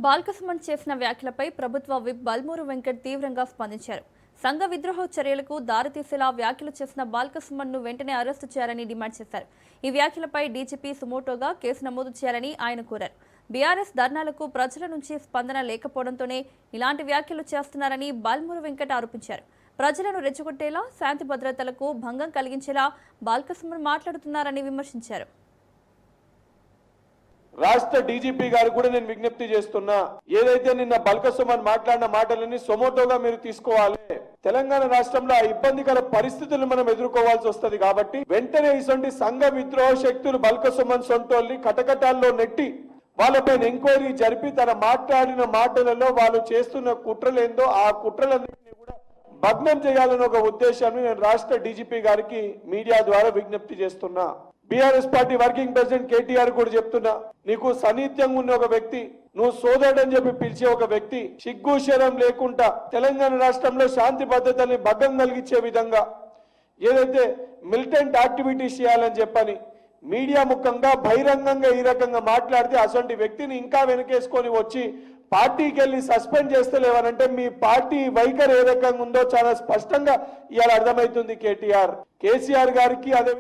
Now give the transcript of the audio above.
బాల్కసుమన్ చేసిన వ్యాఖ్యలపై ప్రభుత్వ విప్ బల్మూరు వెంకట్ తీవ్రంగా స్పందించారు. సంఘ విద్రోహ చర్యలకు దారితీసేలా వ్యాఖ్యలు చేసిన బాల్కసుమన్ను వెంటనే అరెస్టు చేయాలని డిమాండ్ చేశారు. ఈ వ్యాఖ్యలపై డీజీపీ సుమోటోగా కేసు నమోదు చేయాలని ఆయన కోరారు. బీఆర్ఎస్ ధర్నాలకు ప్రజల నుంచి స్పందన లేకపోవడంతోనే ఇలాంటి వ్యాఖ్యలు చేస్తున్నారని బల్మూరు వెంకట్ ఆరోపించారు. ప్రజలను రెచ్చగొట్టేలా, శాంతి భద్రతలకు భంగం కలిగించేలా బాల్కసుమన్ మాట్లాడుతున్నారని విమర్శించారు. రాష్ట్ర డీజీపీ గారు కూడా నేను విజ్ఞప్తి చేస్తున్నా, ఏదైతే నిన్న బాల్కసుమన్ మాట్లాడిన మాటలని సొమోటోగా మీరు తీసుకోవాలి. తెలంగాణ రాష్ట్రంలో ఆ ఇబ్బందికర పరిస్థితులను మనం ఎదుర్కోవాల్సి వస్తుంది కాబట్టి వెంటనే ఇటువంటి సంఘ విద్రోహ శక్తులు బాల్కసుమన్ సొంటోల్ని కటకటాల్లో నెట్టి వాళ్ళపైన ఎంక్వైరీ జరిపి తన మాట్లాడిన మాటలలో వాళ్ళు చేస్తున్న కుట్రలేందో ఆ కుట్రలన్నింటినీ కూడా భగ్నం చేయాలన్న ఒక ఉద్దేశాన్ని నేను రాష్ట్ర డీజీపీ గారికి మీడియా ద్వారా విజ్ఞప్తి చేస్తున్నా. BRS party working president KTR కూడా చెప్తున్నా, నీకు సన్నిహిత్యంగా ఉన్న ఒక వ్యక్తి, నువ్వు సోదరుడని చెప్పి పిలిచే ఒక వ్యక్తి సిగ్గు శరం లేకుండా తెలంగాణ రాష్ట్రంలో శాంతి భద్రతల్ని భంగం కలిగించే విధంగా ఏదైతే మిలిటెంట్ యాక్టివిటీస్ చేయాలని చెప్పని మీడియా ముఖంగా బహిరంగంగా ఈ రకంగా మాట్లాడితే అసలు వ్యక్తిని ఇంకా వెనకేసుకొని వచ్చి పార్టీకి వెళ్ళి సస్పెండ్ చేస్తలేవనంటే మీ పార్టీ వైఖరి ఏ రకంగా ఉందో చాలా స్పష్టంగా ఇవాళ అర్థమవుతుంది. కేసీఆర్ గారికి అదే